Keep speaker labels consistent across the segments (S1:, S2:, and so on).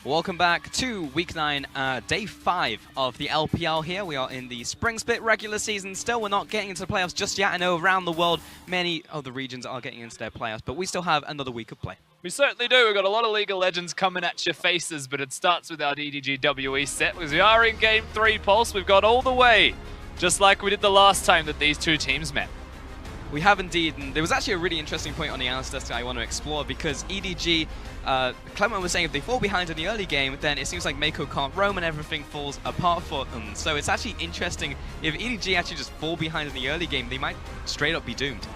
S1: Welcome back to Week 9, Day 5 of the LPL here. We are in the Spring Split regular season still. We're not getting into the playoffs just yet. I know around the world, many of the regions are getting into their playoffs, but we still have another week of play.
S2: We certainly do. We've got a lot of League of Legends coming at your faces, but it starts with our EDG WE set because we are in Game 3, Pulse. We've got all the way, just like we did the last time that these two teams met.
S1: We have indeed, and there was actually a really interesting point on the analyst desk I want to explore because EDG, Clement was saying if they fall behind in the early game, then it seems like Mako can't roam and everything falls apart for them. So it's actually interesting, if EDG actually just fall behind in the early game, they might straight up be doomed.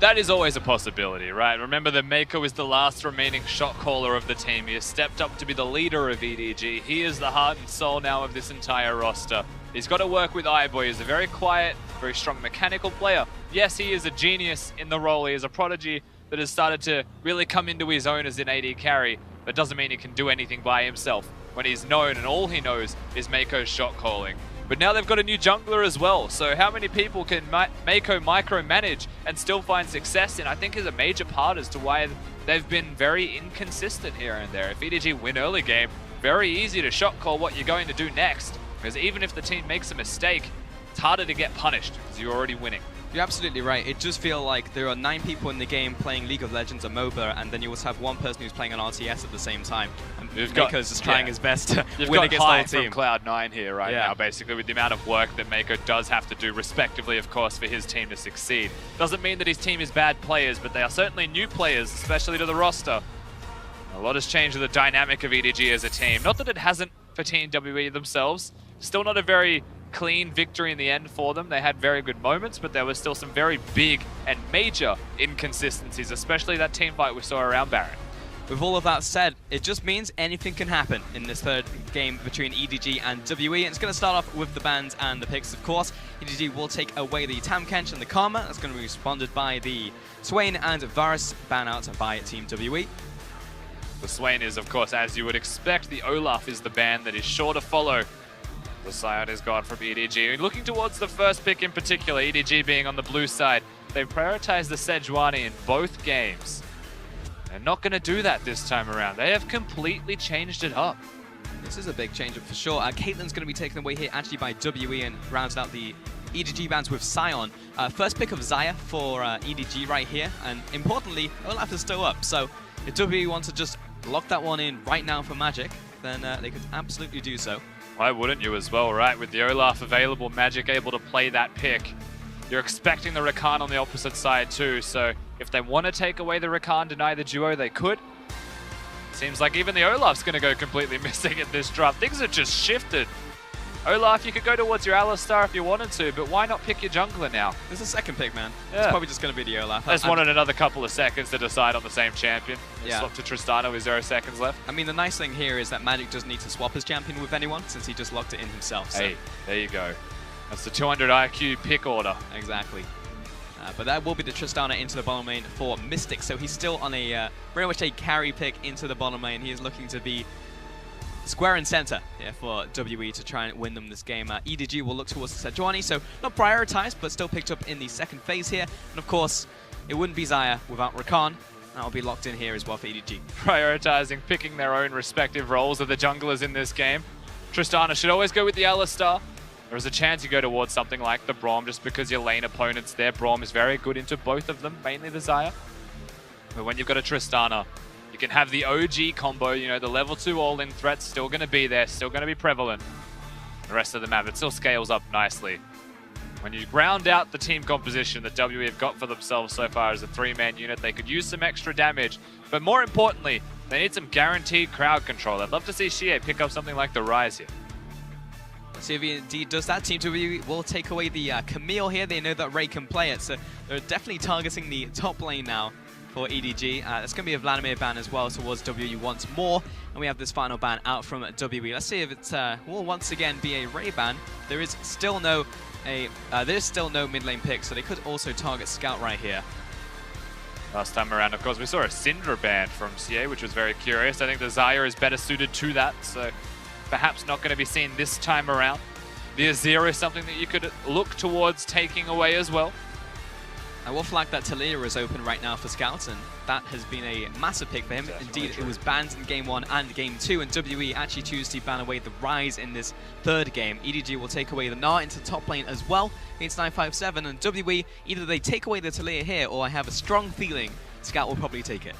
S2: That is always a possibility, right? Remember that Mako is the last remaining shot caller of the team. He has stepped up to be the leader of EDG. He is the heart and soul now of this entire roster. He's got to work with iBoy. He's a very quiet, very strong mechanical player. Yes, he is a genius in the role. He is a prodigy that has started to really come into his own as an AD carry, but doesn't mean he can do anything by himself when he's known and all he knows is Mako's shot calling. But now they've got a new jungler as well, so how many people can Mako micromanage and still find success in, I think is a major part as to why they've been very inconsistent here and there. If EDG win early game, very easy to shot call what you're going to do next, because even if the team makes a mistake, it's harder to get punished because you're already winning.
S1: You're absolutely right. It does feel like there are 9 people in the game playing League of Legends or MOBA, and then you also have one person who's playing on RTS at the same time. And Mako's just trying his best to win against the whole team.
S2: From Cloud9 here right now, basically, with the amount of work that Mako does have to do, respectively, of course, for his team to succeed. Doesn't mean that his team is bad players, but they are certainly new players, especially to the roster. A lot has changed with the dynamic of EDG as a team. Not that it hasn't for Team WE themselves. Still not a very clean victory in the end for them. They had very good moments, but there was still some very big and major inconsistencies, especially that team fight we saw around Baron.
S1: With all of that said, it just means anything can happen in this third game between EDG and WE. And it's going to start off with the bans and the picks, of course. EDG will take away the Tamkench and the Karma. That's going to be responded by the Swain and Varus, ban out by Team WE.
S2: The Swain is, of course, as you would expect. The Olaf is the ban that is sure to follow. The Scion is gone from EDG. Looking towards the first pick in particular, EDG being on the blue side, they've prioritized the Sejuani in both games. They're not going to do that this time around. They have completely changed it up.
S1: This is a big change up for sure. Caitlyn's going to be taken away here actually by WE and rounds out the EDG bans with Scion. First pick of Xayah for EDG right here. And importantly, Olaf is still up. So if WE wants to just lock that one in right now for Magic, then they could absolutely do so.
S2: Why wouldn't you as well, right? With the Olaf available, Magic able to play that pick. You're expecting the Rakan on the opposite side too, so if they want to take away the Rakan, deny the duo, they could. Seems like even the Olaf's going to go completely missing in this draft. Things have just shifted. Olaf, you could go towards your Alistar if you wanted to, but why not pick your jungler now?
S1: There's a second pick, man.
S2: Yeah.
S1: It's probably just going to be the Olaf.
S2: I just wanted another couple of seconds to decide on the same champion. Swap to Tristana with 0 seconds left.
S1: I mean, the nice thing here is that Magic doesn't need to swap his champion with anyone since he just locked it in himself. So.
S2: Hey, there you go. That's the 200 IQ pick order.
S1: Exactly. But that will be the Tristana into the bottom lane for Mystic. So he's still on a very much a carry pick into the bottom lane. He is looking to be square and center for WE to try and win them this game. EDG will look towards the Sejuani, so not prioritized, but still picked up in the second phase here. And of course, it wouldn't be Xayah without Rakan. That'll be locked in here as well for EDG.
S2: Prioritizing, picking their own respective roles of the junglers in this game. Tristana should always go with the Alistar. There is a chance you go towards something like the Braum just because your lane opponent's there. Braum is very good into both of them, mainly the Xayah. But when you've got a Tristana, you can have the OG combo, you know, the level 2 all-in threat's still going to be there, still going to be prevalent. The rest of the map, it still scales up nicely. When you round out the team composition that WE have got for themselves so far as a 3-man unit, they could use some extra damage. But more importantly, they need some guaranteed crowd control. I'd love to see Xie pick up something like the Rise here.
S1: Let's see if he indeed does that. Team WE will take away the Camille here. They know that Ray can play it, so they're definitely targeting the top lane now for EDG. It's going to be a Vladimir ban as well towards WE once more. And we have this final ban out from WE. Let's see if it will once again be a Ray ban. There is still no mid lane pick, so they could also target Scout right here.
S2: Last time around, of course, we saw a Syndra ban from CA, which was very curious. I think the Xayah is better suited to that, so perhaps not going to be seen this time around. The Azir is something that you could look towards taking away as well.
S1: I will flag that Talia is open right now for Scouts, and that has been a massive pick for him. Indeed, it was banned in Game 1 and Game 2, and WE actually choose to ban away the Rise in this third game. EDG will take away the Gnar into top lane as well against 957, and WE, either they take away the Talia here, or I have a strong feeling Scout will probably take it.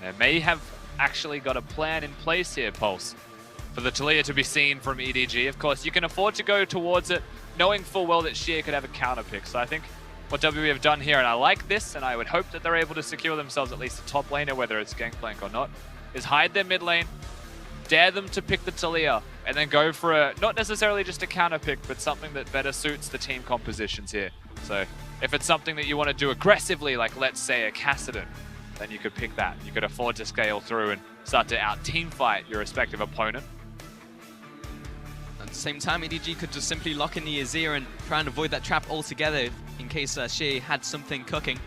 S2: They may have actually got a plan in place here, Pulse, for the Talia to be seen from EDG. Of course, you can afford to go towards it, knowing full well that Xie could have a counter pick. So I think what WE have done here, and I like this, and I would hope that they're able to secure themselves at least a top laner, whether it's Gangplank or not, is hide their mid lane, dare them to pick the Talia, and then go for a, not necessarily just a counter pick, but something that better suits the team compositions here. So if it's something that you want to do aggressively, like let's say a Kassadin, then you could pick that. You could afford to scale through and start to out-team fight your respective opponent.
S1: At the same time, EDG could just simply lock in the Azir and try and avoid that trap altogether in case Xie had something cooking.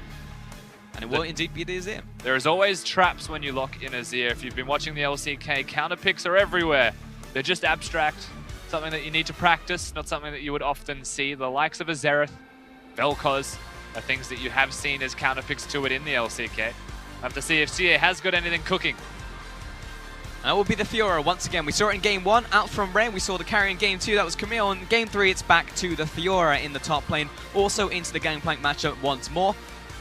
S1: And it will indeed be the Azir.
S2: There is always traps when you lock in Azir. If you've been watching the LCK, counter picks are everywhere. They're just abstract, something that you need to practice, not something that you would often see. The likes of a Xerath, Vel'Koz are things that you have seen as counter picks to it in the LCK. Have to see if Xie has got anything cooking.
S1: And that will be the Fiora once again. We saw it in Game 1, out from Rain. We saw the carry in Game 2, that was Camille. In Game 3, it's back to the Fiora in the top lane. Also into the Gangplank matchup once more.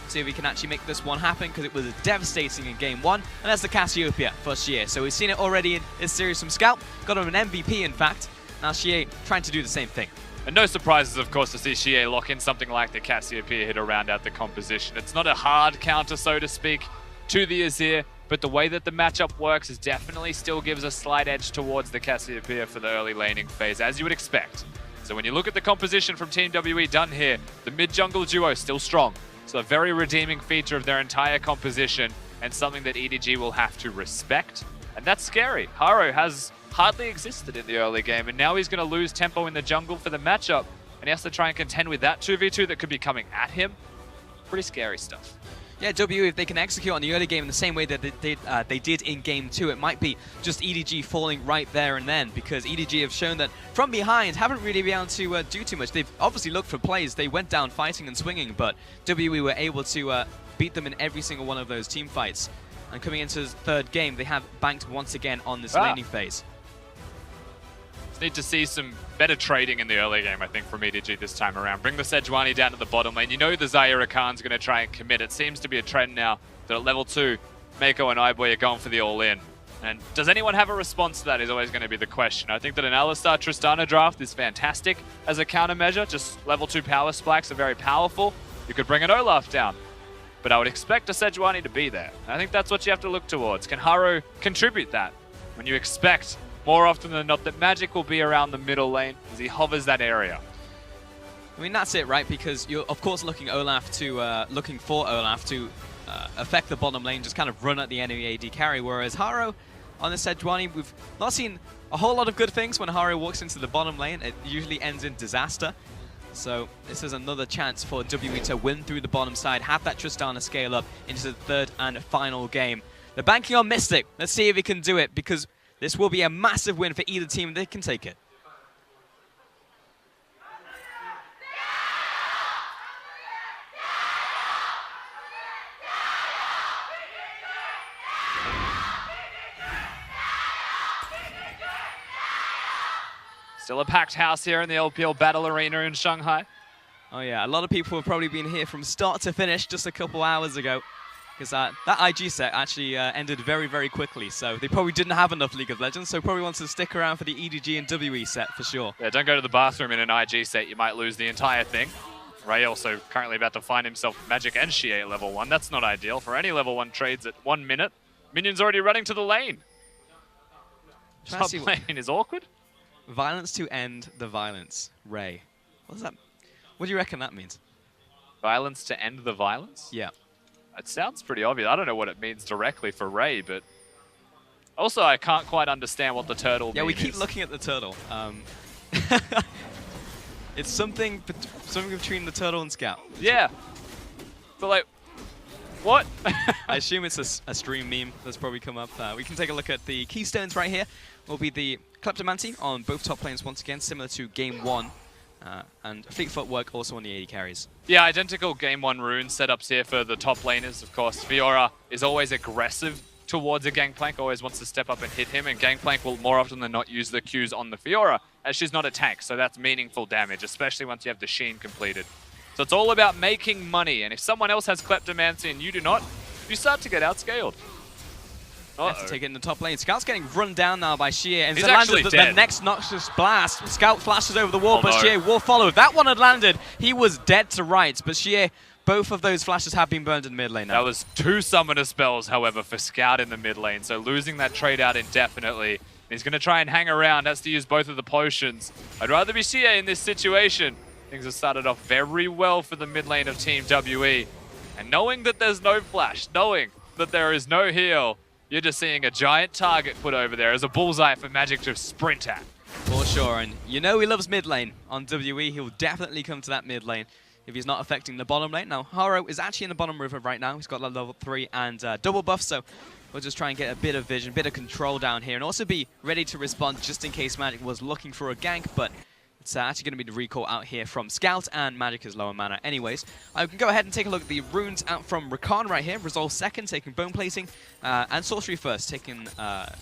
S1: See if we can actually make this one happen, because it was devastating in Game 1. And that's the Cassiopeia for Xie. So we've seen it already in this series from Scout. Got him an MVP, in fact. Now Xie trying to do the same thing.
S2: And no surprises, of course, to see Xie lock in something like the Cassiopeia here to round out the composition. It's not a hard counter, so to speak, to the Azir, but the way that the matchup works is definitely still gives a slight edge towards the Cassiopeia for the early laning phase, as you would expect. So when you look at the composition from Team WE done here, the mid-jungle duo is still strong. So a very redeeming feature of their entire composition, and something that EDG will have to respect. And that's scary. Haro has hardly existed in the early game, and now he's going to lose tempo in the jungle for the matchup, and he has to try and contend with that 2v2 that could be coming at him. Pretty scary stuff.
S1: Yeah, WE, if they can execute on the early game in the same way that they did in Game 2, it might be just EDG falling right there and then, because EDG have shown that from behind haven't really been able to do too much. They've obviously looked for plays. They went down fighting and swinging, but WE were able to beat them in every single one of those team fights. And coming into the third game, they have banked once again on this laning phase.
S2: Need to see some better trading in the early game, I think, from EDG this time around. Bring the Sejuani down to the bottom lane. You know the Zaira Khan's going to try and commit. It seems to be a trend now that at level 2, Mako and Iboy are going for the all-in. And does anyone have a response to that is always going to be the question. I think that an Alistar Tristana draft is fantastic as a countermeasure. Just level 2 power spikes are very powerful. You could bring an Olaf down. But I would expect a Sejuani to be there. I think that's what you have to look towards. Can Haro contribute that when you expect more often than not that Magic will be around the middle lane as he hovers that area?
S1: I mean, that's it, right? Because you're, of course, looking for Olaf to affect the bottom lane, just kind of run at the enemy AD carry, whereas Haro on the Sejuani, we've not seen a whole lot of good things when Haro walks into the bottom lane. It usually ends in disaster. So this is another chance for WE to win through the bottom side, have that Tristana scale up into the third and final game. They're banking on Mystic. Let's see if he can do it, because this will be a massive win for either team. They can take it.
S2: Still a packed house here in the LPL Battle Arena in Shanghai.
S1: Oh yeah, a lot of people have probably been here from start to finish just a couple hours ago. Because that IG set actually ended very, very quickly, so they probably didn't have enough League of Legends, so probably wants to stick around for the EDG and WE set for sure.
S2: Yeah, don't go to the bathroom in an IG set, you might lose the entire thing. Ray also currently about to find himself Magic and Xie at level 1. That's not ideal for any level 1 trades at 1 minute. Minions already running to the lane. Top lane is awkward.
S1: Violence to end the violence. Ray. What does that? What do you reckon that means?
S2: Violence to end the violence?
S1: Yeah.
S2: It sounds pretty obvious. I don't know what it means directly for Ray, but also I can't quite understand what the turtle means.
S1: Yeah, we keep looking at the turtle. It's something between the turtle and Scout.
S2: Yeah. But like, what?
S1: I assume it's a stream meme that's probably come up. We can take a look at the keystones right here. Will be the Kleptomancy on both top lanes once again, similar to Game 1. And fleet footwork also on the AD carries.
S2: Yeah, identical game 1 rune setups here for the top laners. Of course, Fiora is always aggressive towards a Gangplank, always wants to step up and hit him, and Gangplank will more often than not use the Qs on the Fiora, as she's not a tank, so that's meaningful damage, especially once you have the Sheen completed. So it's all about making money, and if someone else has Kleptomancy and you do not, you start to get outscaled.
S1: Have to take it in the top lane. Scout's getting run down now by Sheer. And
S2: He's
S1: landed
S2: actually
S1: the
S2: dead.
S1: next Noxious Blast. Scout flashes over the wall,
S2: Oh,
S1: but
S2: no.
S1: Sheer will follow. If that one had landed, he was dead to rights. But Sheer, both of those flashes have been burned in mid lane now.
S2: That was 2 summoner spells, however, for Scout in the mid lane, so losing that trade out indefinitely. He's going to try and hang around, has to use both of the potions. I'd rather be Sheer in this situation. Things have started off very well for the mid lane of Team WE. And knowing that there's no flash, knowing that there is no heal, you're just seeing a giant target put over there as a bullseye for Magic to sprint at.
S1: For sure, and you know he loves mid lane. On WE, he'll definitely come to that mid lane if he's not affecting the bottom lane. Now, Haro is actually in the bottom river right now. He's got level 3 and double buff, so we'll just try and get a bit of vision, bit of control down here, and also be ready to respond just in case Magic was looking for a gank, but it's actually going to be the recall out here from Scout, and Magic is lower mana anyways. I can go ahead and take a look at the runes out from Rakan right here. Resolve second, taking Bone Placing, and Sorcery first, taking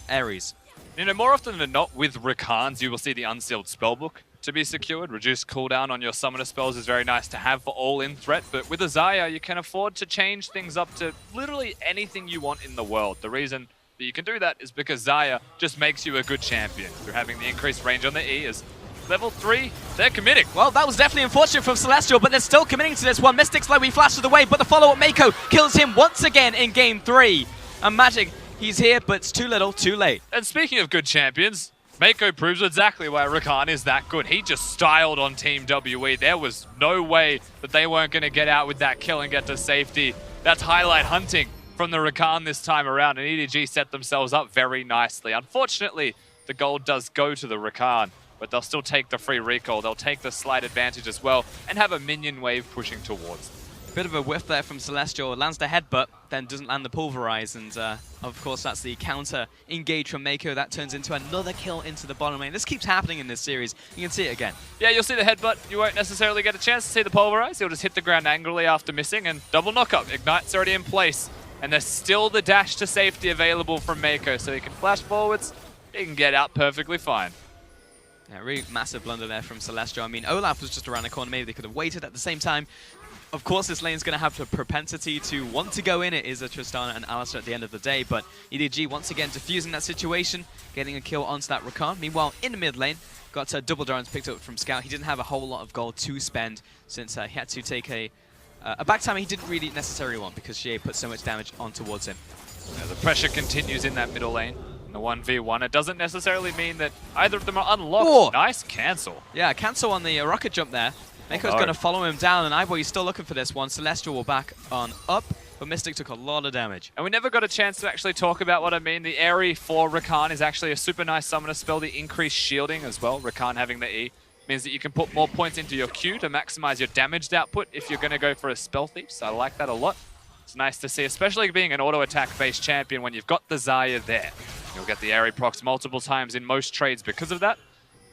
S1: Ares.
S2: You know, more often than not with Rakans, you will see the Unsealed Spellbook to be secured. Reduced cooldown on your summoner spells is very nice to have for all in threat, but with Azaya, you can afford to change things up to literally anything you want in the world. The reason that you can do that is because Zaya just makes you a good champion. Through having the increased range on the E is level 3, they're committing.
S1: Well, that was definitely unfortunate from Celestial, but they're still committing to this one. Mystic slowly flashes away, but the follow-up Mako kills him once again in game 3. And Magic, he's here, but it's too little, too late.
S2: And speaking of good champions, Mako proves exactly why Rakan is that good. He just styled on Team WE. There was no way that they weren't going to get out with that kill and get to safety. That's highlight hunting from the Rakan this time around, and EDG set themselves up very nicely. Unfortunately, the gold does go to the Rakan, but they'll still take the free recall. They'll take the slight advantage as well and have a minion wave pushing towards them.
S1: Bit of a whiff there from Celestial. Lands the headbutt, then doesn't land the pulverize, and of course that's the counter engage from Mako. That turns into another kill into the bottom lane. This keeps happening in this series. You can see it again.
S2: Yeah, you'll see the headbutt. You won't necessarily get a chance to see the pulverize. He'll just hit the ground angrily after missing, and double knockup. Ignite's already in place, and there's still the dash to safety available from Mako, so he can flash forwards. He can get out perfectly fine.
S1: Yeah, really massive blunder there from Celestial. I mean, Olaf was just around the corner. Maybe they could have waited at the same time. Of course, this lane's going to have the propensity to want to go in. It is a Tristana and Alistar at the end of the day, but EDG once again diffusing that situation, getting a kill onto that Rakan. Meanwhile, in the mid lane, got double drones picked up from Scout. He didn't have a whole lot of gold to spend since he had to take a back time he didn't really necessarily want because Shea put so much damage on towards him.
S2: Yeah, the pressure continues in that middle lane. In the 1v1, it doesn't necessarily mean that either of them are unlocked.
S1: Oh.
S2: Nice cancel.
S1: Yeah, cancel on the rocket jump there. Mako's going to follow him down, and Ivory's still looking for this one. Celestial will back on up, but Mystic took a lot of damage.
S2: And we never got a chance to actually talk about what I mean. The Aerie for Rakan is actually a super nice summoner spell. The increased shielding as well, Rakan having the E, means that you can put more points into your Q to maximize your damaged output if you're going to go for a Spell Thief, so I like that a lot. It's nice to see, especially being an auto-attack based champion when you've got the Zarya there. You'll get the Aerie procs multiple times in most trades because of that.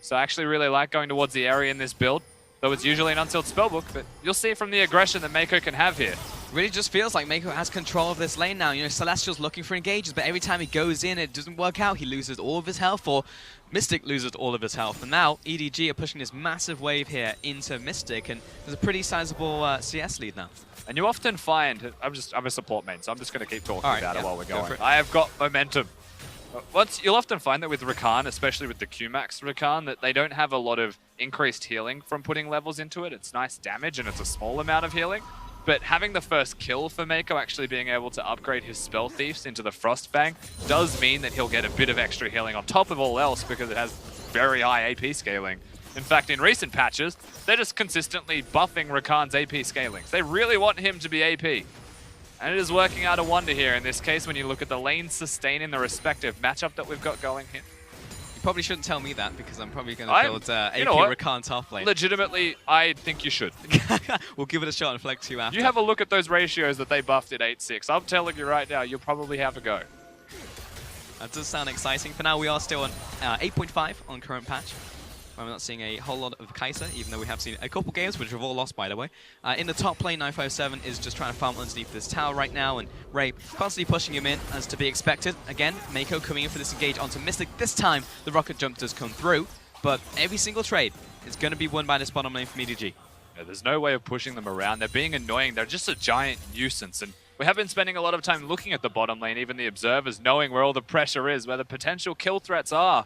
S2: So I actually really like going towards the Aerie in this build, though it's usually an unsealed spellbook, but you'll see from the aggression that Mako can have here.
S1: Really just feels like Mako has control of this lane now. You know, Celestial's looking for engages, but every time he goes in, it doesn't work out. He loses all of his health, or Mystic loses all of his health. And now EDG are pushing this massive wave here into Mystic, and there's a pretty sizable CS lead now.
S2: And you often find, I'm a support main, so I'm just going to keep talking about it while we're going.
S1: Go
S2: I have got momentum. You'll often find that with Rakan, especially with the Qmax Rakan, that they don't have a lot of increased healing from putting levels into it. It's nice damage and it's a small amount of healing. But having the first kill for Mako, actually being able to upgrade his Spell Thieves into the Frostfang, does mean that he'll get a bit of extra healing on top of all else because it has very high AP scaling. In fact, in recent patches, they're just consistently buffing Rakan's AP scalings. They really want him to be AP. And it is working out a wonder here in this case when you look at the lane sustain in the respective matchup that we've got going here.
S1: You probably shouldn't tell me that because I'm probably going to build AP Rakan top lane.
S2: Legitimately, I think you should.
S1: We'll give it a shot and flag 2 after.
S2: You have a look at those ratios that they buffed at 8-6. I'm telling you right now, you'll probably have a go.
S1: That does sound exciting. For now, we are still on 8.5 on current patch. I'm not seeing a whole lot of Kai'Sa, even though we have seen a couple games, which we've all lost, by the way. In the top lane, 957 is just trying to farm underneath this tower right now, and Ray constantly pushing him in, as to be expected. Again, Mako coming in for this engage onto Mystic. This time, the rocket jump does come through, but every single trade is going to be won by this bottom lane from EDG.
S2: Yeah, there's no way of pushing them around. They're being annoying. They're just a giant nuisance, and we have been spending a lot of time looking at the bottom lane, even the observers, knowing where all the pressure is, where the potential kill threats are.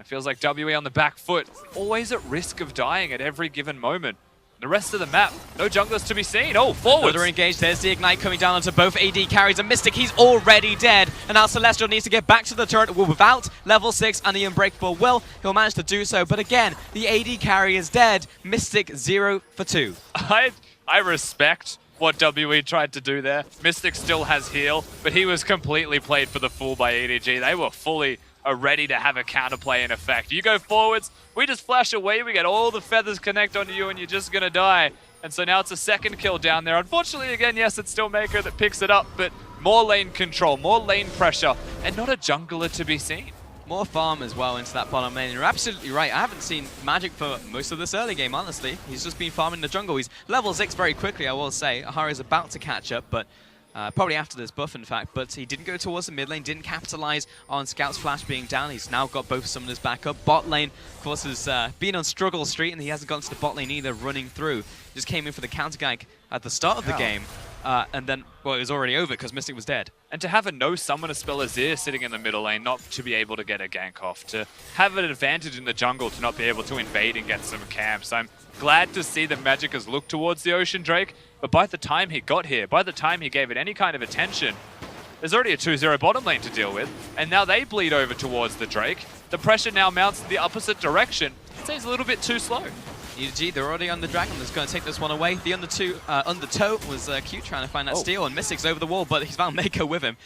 S2: It feels like WE on the back foot, always at risk of dying at every given moment. The rest of the map, no junglers to be seen. Oh, forwards!
S1: Another engage, there's the Ignite coming down onto both AD carries, and Mystic, he's already dead. And now Celestial needs to get back to the turret without level 6 and the Unbreakable will. He'll manage to do so, but again, the AD carry is dead. Mystic 0 for 2.
S2: I respect what WE tried to do there. Mystic still has heal, but he was completely played for the fool by EDG. They were fully ready to have a counterplay in effect. You go forwards, we just flash away, we get all the feathers connect onto you, and you're just gonna die. And so now it's a second kill down there. Unfortunately, again, yes, it's still Mako that picks it up, but more lane control, more lane pressure, and not a jungler to be seen.
S1: More farm as well into that bottom lane. You're absolutely right. I haven't seen Magic for most of this early game, honestly. He's just been farming the jungle. He's level 6 very quickly, I will say. Ahari's about to catch up, but probably after this buff, in fact. But he didn't go towards the mid lane, didn't capitalize on Scout's flash being down. He's now got both summoners back up. Bot lane, of course, has been on struggle street, and he hasn't gone to the bot lane either, running through. Just came in for the counter gank at the start of the game. And then, well, it was already over because Mystic was dead. And
S2: to have a no summoner spell Azir sitting in the middle lane, not to be able to get a gank off, to have an advantage in the jungle to not be able to invade and get some camps. I'm glad to see that Magic has looked towards the Ocean Drake, but by the time he got here, by the time he gave it any kind of attention, there's already a 2-0 bottom lane to deal with, and now they bleed over towards the Drake. The pressure now mounts in the opposite direction. I'd say he's a little bit too slow.
S1: EDG, they're already on the Dragon. That's going to take this one away. The undertow was cute, trying to find that steal, and Mystic's over the wall, but he's found Mako with him.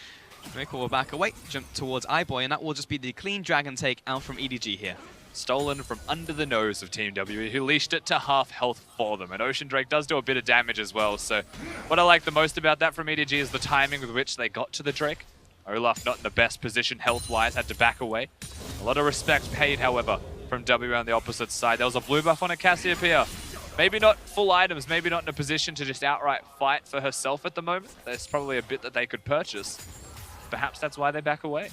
S1: Mako will back away, jump towards iBoy, and that will just be the clean Dragon take out from EDG here.
S2: Stolen from under the nose of Team WE, who leashed it to half health for them. And Ocean Drake does do a bit of damage as well, so what I like the most about that from EDG is the timing with which they got to the Drake. Olaf not in the best position health-wise, had to back away. A lot of respect paid, however, from WE on the opposite side. There was a blue buff on a Cassiopeia. Maybe not full items, maybe not in a position to just outright fight for herself at the moment. There's probably a bit that they could purchase. Perhaps that's why they back away.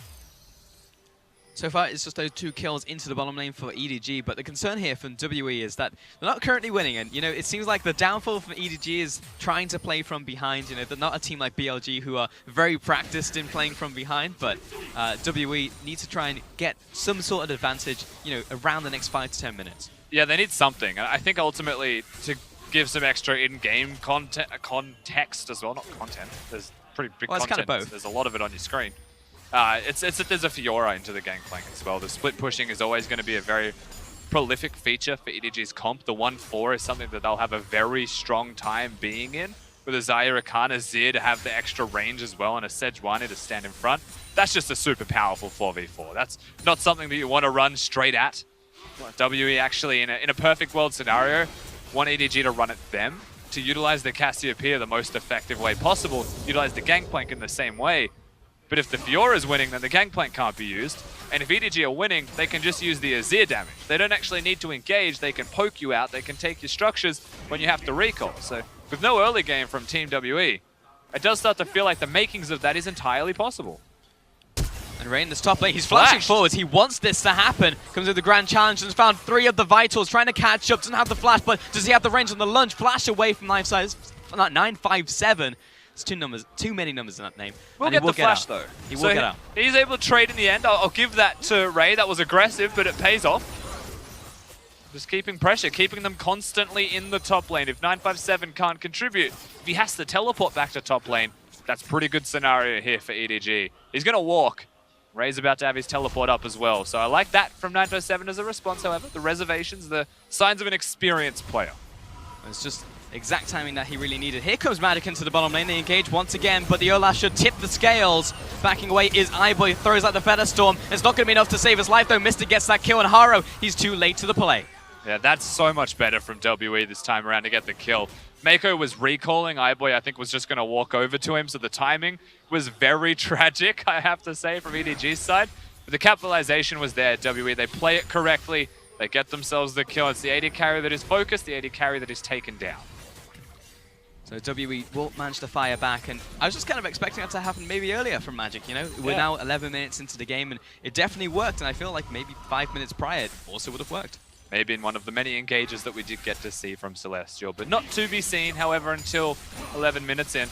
S1: So far, it's just those 2 kills into the bottom lane for EDG, but the concern here from WE is that they're not currently winning, and, you know, it seems like the downfall from EDG is trying to play from behind. You know, they're not a team like BLG who are very practiced in playing from behind, but WE needs to try and get some sort of advantage, you know, around the next 5 to 10 minutes.
S2: Yeah, they need something. I think ultimately to give some extra in-game context as well, not content. There's pretty big content.
S1: Kind of both.
S2: There's a lot of it on your screen. There's a Fiora into the Gangplank as well. The split pushing is always going to be a very prolific feature for EDG's comp. The 1-4 is something that they'll have a very strong time being in, with a Zaire Rakan, Azir to have the extra range as well, and a Sejuani to stand in front. That's just a super powerful 4v4. That's not something that you want to run straight at. WE actually, in a perfect world scenario, want EDG to run at them, to utilize the Cassiopeia the most effective way possible, utilize the Gangplank in the same way. But if the Fiora is winning, then the Gangplank can't be used. And if EDG are winning, they can just use the Azir damage. They don't actually need to engage. They can poke you out. They can take your structures when you have to recall. So with no early game from Team WE, it does start to feel like the makings of that is entirely possible.
S1: And Ray in this top lane, he's flashing forwards. He wants this to happen. Comes with the grand challenge and has found 3 of the vitals, trying to catch up. Doesn't have the flash, but does he have the range on the lunge? Flash away from 957. Too many numbers in that name.
S2: We'll get the flash though.
S1: He will get out.
S2: He's able to trade in the end. I'll give that to Ray. That was aggressive, but it pays off. Just keeping pressure, keeping them constantly in the top lane. If 957 can't contribute, if he has to teleport back to top lane, that's a pretty good scenario here for EDG. He's going to walk. Ray's about to have his teleport up as well. So I like that from 957 as a response, however. The reservations, the signs of an experienced player.
S1: It's just exact timing that he really needed. Here comes Magic into the bottom lane. They engage once again, but the Olaf should tip the scales. Backing away is iBoy, throws out the Feather Storm. It's not going to be enough to save his life, though. Mystic gets that kill, and Haro, he's too late to the play.
S2: Yeah, that's so much better from WE this time around to get the kill. Mako was recalling. iBoy, I think, was just going to walk over to him, so the timing was very tragic, I have to say, from EDG's side. But the capitalization was there, WE. They play it correctly. They get themselves the kill. It's the AD carry that is focused, the AD carry that is taken down.
S1: So WE will manage to fire back, and I was just kind of expecting that to happen maybe earlier from Magic, you know? We're now 11 minutes into the game, and it definitely worked, and I feel like maybe 5 minutes prior it also would have worked.
S2: Maybe in one of the many engages that we did get to see from Celestial, but not to be seen, however, until 11 minutes in.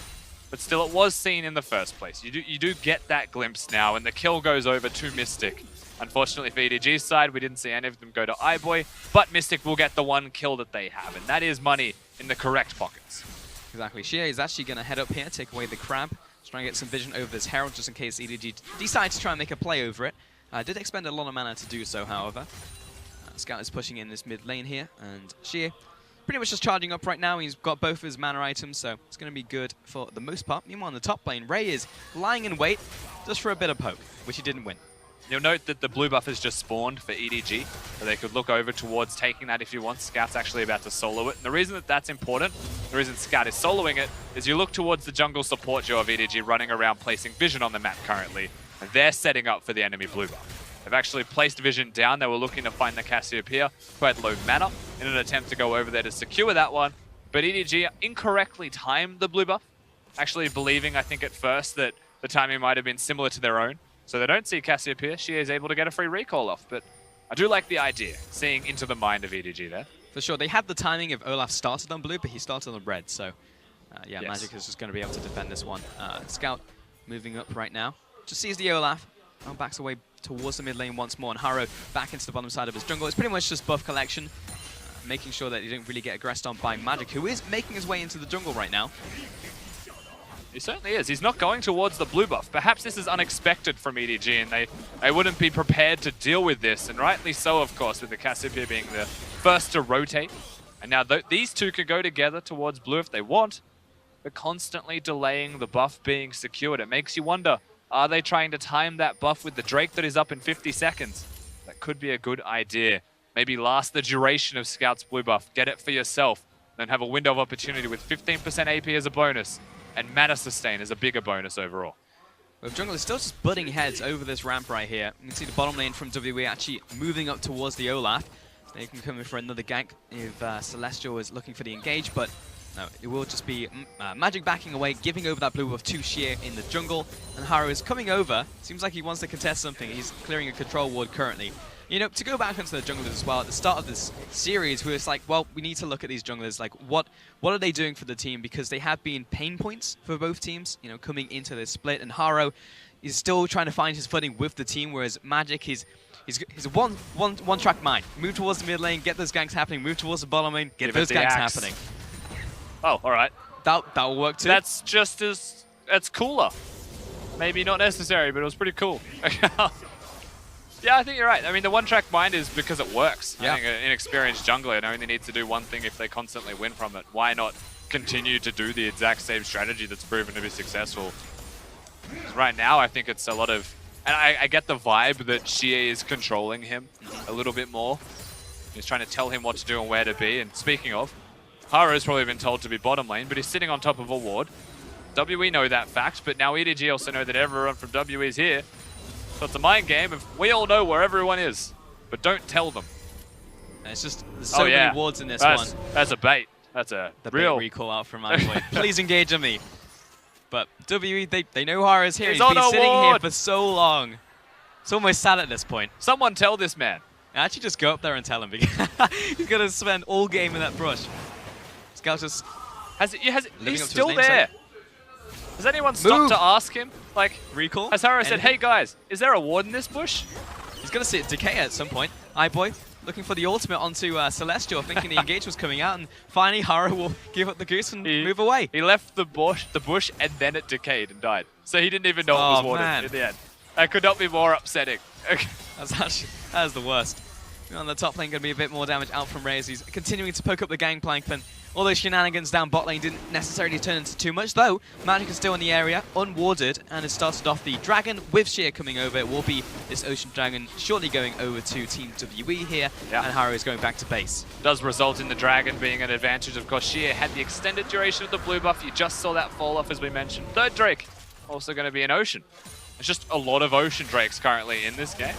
S2: But still, it was seen in the first place. You do get that glimpse now, and the kill goes over to Mystic. Unfortunately for EDG's side, we didn't see any of them go to iBoy, but Mystic will get the one kill that they have, and that is money in the correct pockets.
S1: Exactly. Shea is actually going to head up here, take away the crab, just try and get some vision over this Herald just in case EDG decides to try and make a play over it. Did expend a lot of mana to do so, however. Scout is pushing in this mid lane here, and Shea pretty much just charging up right now. He's got both of his mana items, so it's going to be good for the most part. Meanwhile, on the top lane, Ray is lying in wait just for a bit of poke, which he didn't win.
S2: You'll note that the blue buff has just spawned for EDG, so they could look over towards taking that if you want. Scout's actually about to solo it. And the reason that that's important, the reason Scout is soloing it, is you look towards the jungle support duo of EDG running around placing vision on the map currently, and they're setting up for the enemy blue buff. They've actually placed vision down. They were looking to find the Cassiopeia, who had low mana, in an attempt to go over there to secure that one. But EDG incorrectly timed the blue buff, actually believing, I think at first, that the timing might have been similar to their own. So they don't see Cassiopeia. She is able to get a free recall off. But I do like the idea, seeing into the mind of EDG there.
S1: For sure. They had the timing of Olaf started on blue, but he started on red. So, yeah,
S2: Yes.
S1: Magic is just going to be able to defend this one. Scout moving up right now. Just sees the Olaf. Backs away towards the mid lane once more. And Haro back into the bottom side of his jungle. It's pretty much just buff collection, making sure that he didn't really get aggressed on by Magic, who is making his way into the jungle right now.
S2: He certainly is. He's not going towards the blue buff. Perhaps this is unexpected from EDG, and they wouldn't be prepared to deal with this, and rightly so, of course, with the Cassiopeia being the first to rotate. And now these two could go together towards blue if they want, but constantly delaying the buff being secured. It makes you wonder, are they trying to time that buff with the Drake that is up in 50 seconds? That could be a good idea. Maybe last the duration of Scout's blue buff, get it for yourself, then have a window of opportunity with 15% AP as a bonus. And mana sustain is a bigger bonus overall.
S1: Well, jungle is still just butting heads over this ramp right here. You can see the bottom lane from WE actually moving up towards the Olaf. They can come in for another gank if Celestial is looking for the engage, but no, it will just be Magic backing away, giving over that blue buff to Sheer in the jungle. And Haru is coming over. Seems like he wants to contest something. He's clearing a control ward currently. You know, to go back into the junglers as well, at the start of this series, we was like, well, we need to look at these junglers, like, what are they doing for the team? Because they have been pain points for both teams, you know, coming into this split, and Haro is still trying to find his footing with the team, whereas Magic, he's a one-track mind. Move towards the mid lane, get those ganks happening, move towards the bottom lane, get those ganks happening.
S2: Oh, all right.
S1: That'll work too.
S2: That's just as, that's cooler. Maybe not necessary, but it was pretty cool. Yeah, I think you're right. I mean, the one-track mind is because it works. Yeah. I think an inexperienced jungler only needs to do one thing if they constantly win from it. Why not continue to do the exact same strategy that's proven to be successful? Right now, I think it's a lot of... And I get the vibe that Xie is controlling him a little bit more. He's trying to tell him what to do and where to be. And speaking of, Haru's probably been told to be bottom lane, but he's sitting on top of a ward. WE know that fact, but now EDG also know that everyone from WE is here. So it's a mind game, and we all know where everyone is, but don't tell them.
S1: And it's just, there's so many wards in this one.
S2: That's a bait. That's a real
S1: bait recall out from my boy. Please engage on me. But WE, they know Hara's here. He's been sitting here for so long. It's almost sad at this point.
S2: Someone tell this man.
S1: Actually, just go up there and tell him. Because he's going to spend all game in that brush. Scout just...
S2: He's still there. Has anyone stopped to ask him? Like,
S1: recall?
S2: Has Haro said, hey guys, is there a ward in this bush?
S1: He's going to see it decay at some point. iBoy looking for the ultimate onto Celestial, thinking the engage was coming out, and finally Haro will give up the goose and move away.
S2: He left the bush, and then it decayed and died. So he didn't even know it was watered in the end. That could not be more upsetting.
S1: That is the worst. On the top lane, going to be a bit more damage out from Reyes. He's continuing to poke up the gangplank, and all those shenanigans down bot lane didn't necessarily turn into too much, though Magic is still in the area, unwarded, and has started off the Dragon with Sheer coming over. It will be this Ocean Dragon shortly going over to Team WE here, and Haro is going back to base.
S2: Does result in the Dragon being an advantage. Of course, Sheer had the extended duration of the blue buff. You just saw that fall off, as we mentioned. Third Drake, also going to be an Ocean. There's just a lot of Ocean Drakes currently in this game.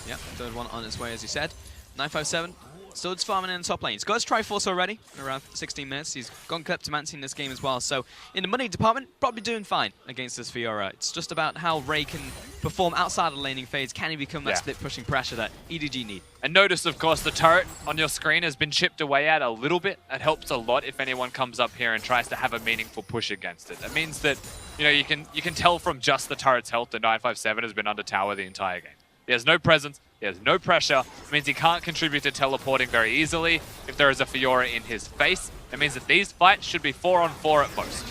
S1: Yep, third one on its way, as you said. 957, still just farming in the top lane. He's got his Triforce already, around 16 minutes. He's gone Kleptomancy in this game as well. So in the money department, probably doing fine against this Fiora. It's just about how Ray can perform outside of the laning phase. Can he become that split pushing pressure that EDG need?
S2: And notice, of course, the turret on your screen has been chipped away at a little bit. It helps a lot if anyone comes up here and tries to have a meaningful push against it. That means that, you know, you can tell from just the turret's health that 957 has been under tower the entire game. He has no presence, he has no pressure. It means he can't contribute to teleporting very easily. If there is a Fiora in his face, it means that these fights should be 4-on-4 at most.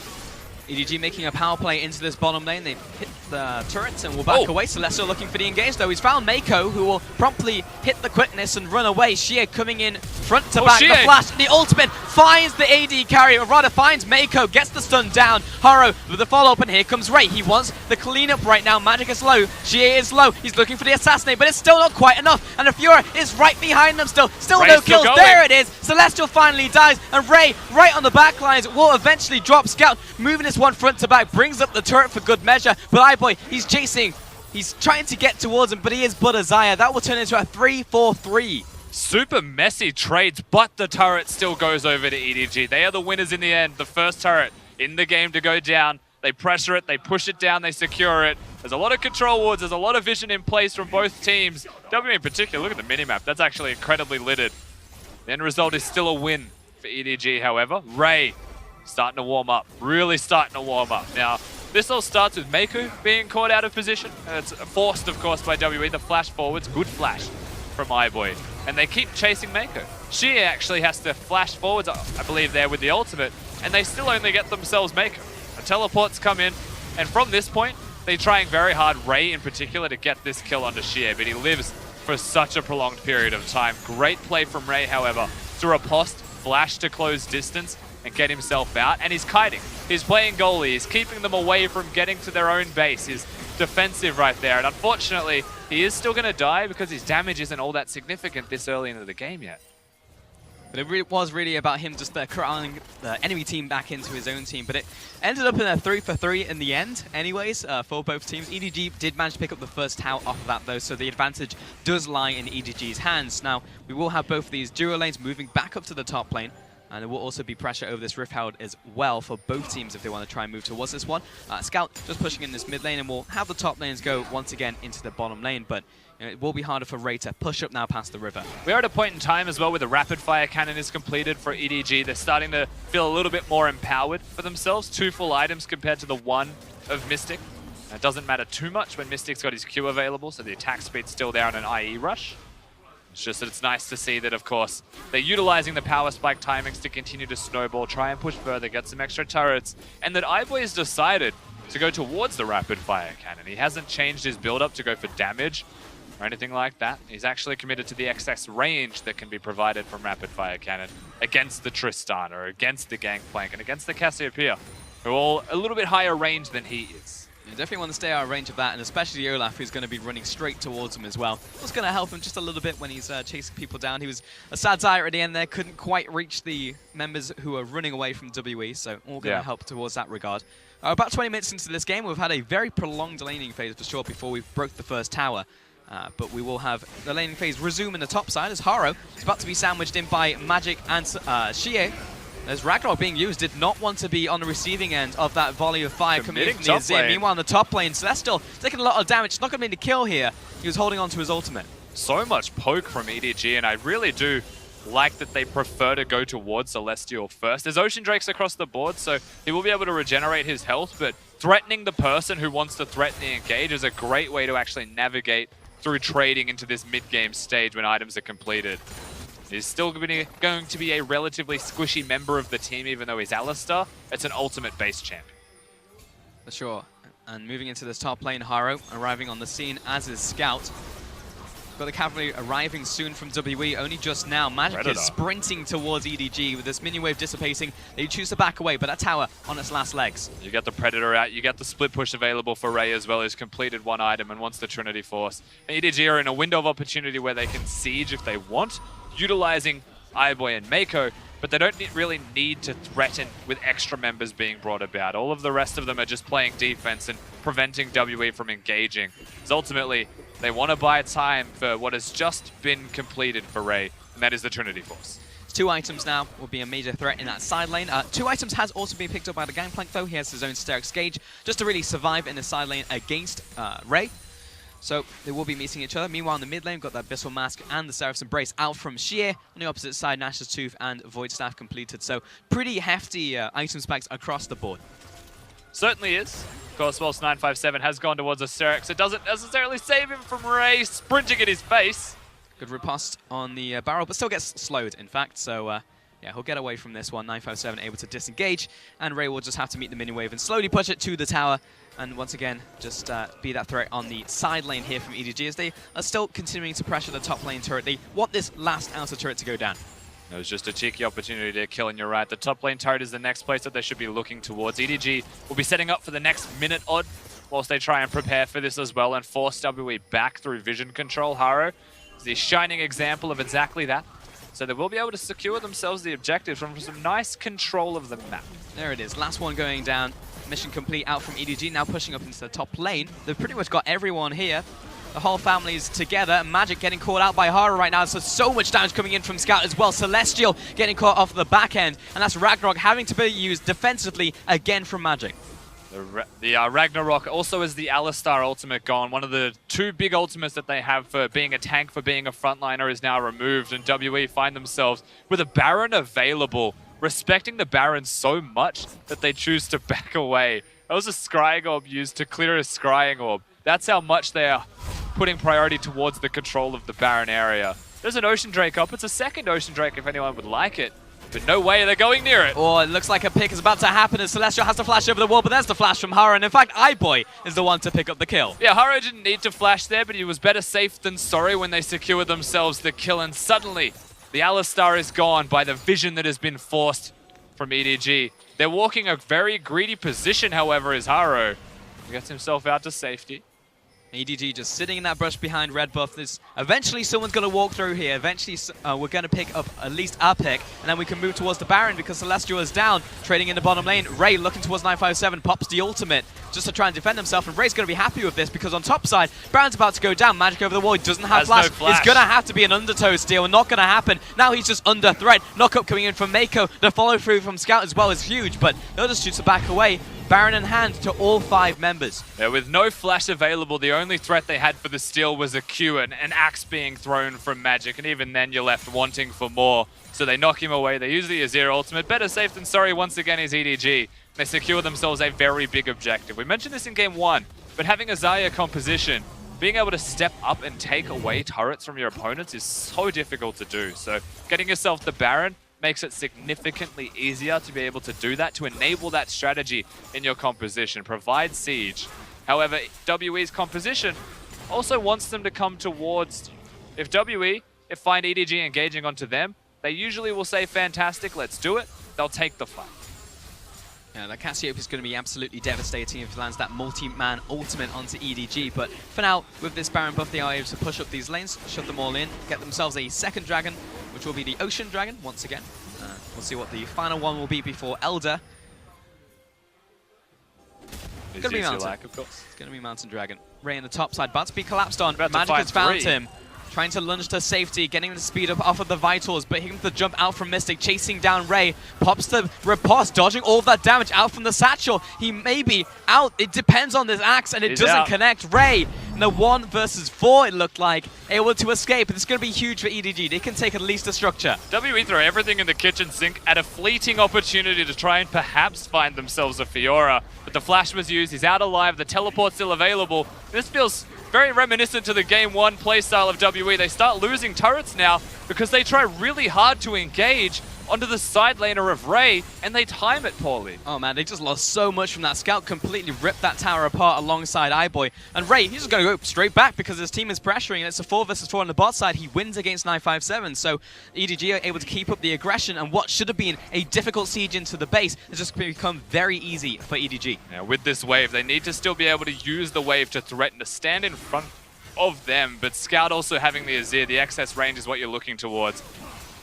S1: EDG making a power play into this bottom lane. They hit the turrets and will back away. Celestial looking for the engage, though. He's found Mako, who will promptly hit the quickness and run away. Xie coming in front to back. The flash, the ultimate finds the AD carry, or rather finds Mako, gets the stun down. Haro with the follow-up, and here comes Ray. He wants the cleanup right now. Magic is low. Xie is low. He's looking for the assassinate, but it's still not quite enough. And the Fiora is right behind them still. Still no kills. There it is. Celestial finally dies, and Ray, right on the back lines, will eventually drop. Scout moving this one front to back, brings up the turret for good measure. But iBoy, he's chasing. He's trying to get towards him, but he is but a Zaya. That will turn into a 3-4-3.
S2: Super messy trades, but the turret still goes over to EDG. They are the winners in the end. The first turret in the game to go down. They pressure it, they push it down, they secure it. There's a lot of control wards, there's a lot of vision in place from both teams. W in particular, look at the minimap. That's actually incredibly littered. The end result is still a win for EDG, however. Ray starting to warm up, really starting to warm up. Now, this all starts with Mako being caught out of position. It's forced, of course, by WE. The flash forwards, good flash from iBoy. And they keep chasing Mako. Xie actually has to flash forwards, I believe, there with the ultimate, and they still only get themselves Mako. The teleports come in, and from this point, they're trying very hard, Ray in particular, to get this kill onto Xie, but he lives for such a prolonged period of time. Great play from Ray, however, to riposte, flash to close distance, and get himself out, and he's kiting. He's playing goalie, he's keeping them away from getting to their own base. He's defensive right there, and unfortunately, he is still going to die because his damage isn't all that significant this early into the game yet.
S1: But it was really about him just corralling the enemy team back into his own team. But it ended up in a 3-for-3 in the end anyways for both teams. EDG did manage to pick up the first tower off of that though, so the advantage does lie in EDG's hands. Now, we will have both of these duo lanes moving back up to the top lane. And there will also be pressure over this Rift Herald as well for both teams if they want to try and move towards this one. Scout just pushing in this mid lane, and we'll have the top lanes go once again into the bottom lane. But you know, it will be harder for Ray to push up now past the river.
S2: We are at a point in time as well where the rapid fire cannon is completed for EDG. They're starting to feel a little bit more empowered for themselves. 2 full items compared to the 1 of Mystic. It doesn't matter too much when Mystic's got his Q available, so the attack speed's still there on an IE rush. It's just that it's nice to see that, of course, they're utilizing the power spike timings to continue to snowball, try and push further, get some extra turrets, and that iBoy has decided to go towards the rapid fire cannon. He hasn't changed his build-up to go for damage or anything like that. He's actually committed to the excess range that can be provided from rapid fire cannon against the Tristan or against the Gangplank and against the Cassiopeia, who are all a little bit higher range than he is.
S1: You definitely want to stay out of range of that, and especially Olaf, who's going to be running straight towards him as well. It's going to help him just a little bit when he's chasing people down. He was a sad tire at the end there, couldn't quite reach the members who are running away from WE, so all going to help towards that regard. About 20 minutes into this game, we've had a very prolonged laning phase for sure before we broke the first tower. But we will have the laning phase resume in the top side as Haro is about to be sandwiched in by Magic and Xie. As Ragnarok being used, did not want to be on the receiving end of that volley of fire coming in from the Azir. Meanwhile, in the top lane, Celestial taking a lot of damage. It's not going to be the kill here. He was holding on to his ultimate.
S2: So much poke from EDG, and I really do like that they prefer to go towards Celestial first. There's Ocean Drakes across the board, so he will be able to regenerate his health, but threatening the person who wants to threaten the engage is a great way to actually navigate through trading into this mid-game stage when items are completed. He's still going to be a relatively squishy member of the team, even though he's Alistar. It's an ultimate base champ.
S1: For sure. And moving into this top lane, Haro arriving on the scene as is Scout. Got the cavalry arriving soon from WE, only just now. Magic is sprinting towards EDG with this minion wave dissipating. They choose to back away, but that tower on its last legs.
S2: You get the Predator out, you get the split push available for Ray as well, who's completed 1 item and wants the Trinity Force. And EDG are in a window of opportunity where they can siege if they want, utilizing iBoy and Mako, but they don't really need to threaten with extra members being brought about. All of the rest of them are just playing defense and preventing WE from engaging. Because ultimately, They want to buy time for what has just been completed for Ray, and that is the Trinity Force.
S1: 2 items now will be a major threat in that side lane. 2 items has also been picked up by the Gangplank though. He has his own Sterix Gauge just to really survive in the side lane against Ray. So they will be meeting each other. Meanwhile, in the mid lane, we've got that Abyssal Mask and the Seraph's Embrace out from Sheer. On the opposite side, Nash's Tooth and Void Staff completed. So pretty hefty item specs across the board.
S2: Certainly is. Of course, whilst 957 has gone towards a Sterix, it doesn't necessarily save him from Ray sprinting in his face.
S1: Good riposte on the barrel, but still gets slowed, in fact. So, yeah, he'll get away from this one. 957 able to disengage, and Ray will just have to meet the mini wave and slowly push it to the tower. And once again, just be that threat on the side lane here from EDG as they are still continuing to pressure the top lane turret. They want this last outer turret to go down.
S2: It was just a cheeky opportunity to kill, and you're right. The top lane turret is the next place that they should be looking towards. EDG will be setting up for the next minute odd whilst they try and prepare for this as well and force WE back through vision control. Haro is the shining example of exactly that. So they will be able to secure themselves the objective from some nice control of the map.
S1: There it is. Last one going down. Mission complete out from EDG, now pushing up into the top lane. They've pretty much got everyone here. The whole family's together. Magic getting caught out by Hara right now, so much damage coming in from Scout as well. Celestial getting caught off the back end, and that's Ragnarok having to be used defensively again from Magic.
S2: The Ragnarok also is the Alistar ultimate gone. One of the 2 big ultimates that they have for being a tank, for being a frontliner, is now removed, and WE find themselves with a Baron available, respecting the Baron so much that they choose to back away. That was a Scrying Orb used to clear a Scrying Orb. That's how much they are putting priority towards the control of the Baron area. There's an Ocean Drake up. It's a second Ocean Drake if anyone would like it. But no way they're going near it.
S1: Oh, it looks like a pick is about to happen as Celestial has to flash over the wall, but there's the flash from Hara, and in fact, iBoy is the one to pick up the kill.
S2: Yeah, Hara didn't need to flash there, but he was better safe than sorry when they secured themselves the kill, and suddenly the Alistar is gone by the vision that has been forced from EDG. They're walking a very greedy position, however, is Haro. He gets himself out to safety.
S1: EDG just sitting in that brush behind red buff. Eventually someone's going to walk through here. Eventually we're going to pick up at least a pick, and then we can move towards the Baron because Celestial is down, trading in the bottom lane. Ray looking towards 957, pops the ultimate just to try and defend himself, and Ray's going to be happy with this because on top side, Baron's about to go down. Magic over the wall, he doesn't have flash.
S2: No flash.
S1: It's going to have to be an undertow steal, not going to happen. Now he's just under threat. Knockup coming in from Mako. The follow through from Scout as well is huge, but they'll just choose to back away. Baron in hand to all 5 members.
S2: Yeah, with no flash available, the only threat they had for the steal was a Q and an axe being thrown from Magic, and even then you're left wanting for more. So they knock him away. They use the Azir ultimate. Better safe than sorry once again is EDG. They secure themselves a very big objective. We mentioned this in game 1, but having a Xayah composition, being able to step up and take away turrets from your opponents is so difficult to do. So getting yourself the Baron makes it significantly easier to be able to do that, to enable that strategy in your composition, provide siege. However, WE's composition also wants them to come towards you. If find EDG engaging onto them, they usually will say, fantastic, let's do it. They'll take the fight.
S1: Yeah, that Cassiope is going to be absolutely devastating if he lands that multi-man ultimate onto EDG, but for now, with this Baron buff, they are able to push up these lanes, shove them all in, get themselves a second dragon, which will be the Ocean Dragon once again. We'll see what the final one will be before Elder. It's going to be Mountain.
S2: Of course.
S1: It's going to be Mountain Dragon. Ray on the top side, about to be collapsed on.
S2: Magic
S1: has found him. Trying to lunge to safety, getting him to speed up off of the Vitals, but him the jump out from Mystic, chasing down Ray, pops the riposte, dodging all of that damage out from the Satchel. He may be out, it depends on this axe, and it doesn't connect. Ray, in the 1 versus 4 it looked like, able to escape, and it's going to be huge for EDG. They can take at least a structure.
S2: WE throw everything in the kitchen sink at a fleeting opportunity to try and perhaps find themselves a Fiora, but the flash was used, he's out alive, the teleport's still available. This feels very reminiscent to the game 1 playstyle of WE. They start losing turrets now because they try really hard to engage onto the side laner of Ray, and they time it poorly.
S1: Oh man, they just lost so much from that. Scout completely ripped that tower apart alongside iBoy. And Ray, he's just going to go straight back because his team is pressuring, and it's a 4 versus 4 on the bot side. He wins against 957, so EDG are able to keep up the aggression, and what should have been a difficult siege into the base has just become very easy for EDG.
S2: Yeah, with this wave, they need to still be able to use the wave to threaten to stand in front of them, but Scout also having the Azir, the excess range is what you're looking towards.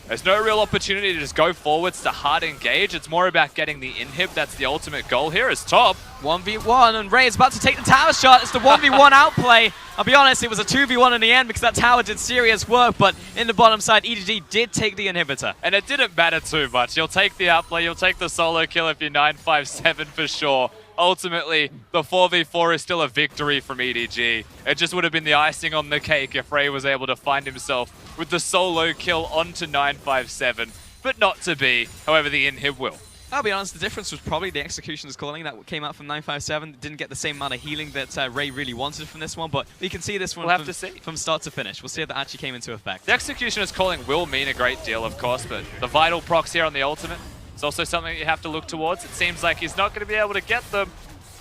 S2: There's no real opportunity to just go forwards to hard engage. It's more about getting the inhib. That's the ultimate goal here is top.
S1: 1v1, and Ray is about to take the tower shot. It's the 1v1 outplay. I'll be honest, it was a 2v1 in the end because that tower did serious work, but in the bottom side, EDG did take the inhibitor.
S2: And it didn't matter too much. You'll take the outplay, you'll take the solo kill if you're 957 for sure. Ultimately, the 4v4 is still a victory from EDG. It just would have been the icing on the cake if Ray was able to find himself with the solo kill onto 957, but not to be. However, the inhib will.
S1: I'll be honest, the difference was probably the executioner's calling that came out from 957. Didn't get the same amount of healing that Ray really wanted from this one, but we can see this one
S2: we'll have to see.
S1: From start to finish. We'll see if that actually came into effect.
S2: The executioner's calling will mean a great deal, of course, but the vital procs here on the ultimate is also something that you have to look towards. It seems like he's not going to be able to get them.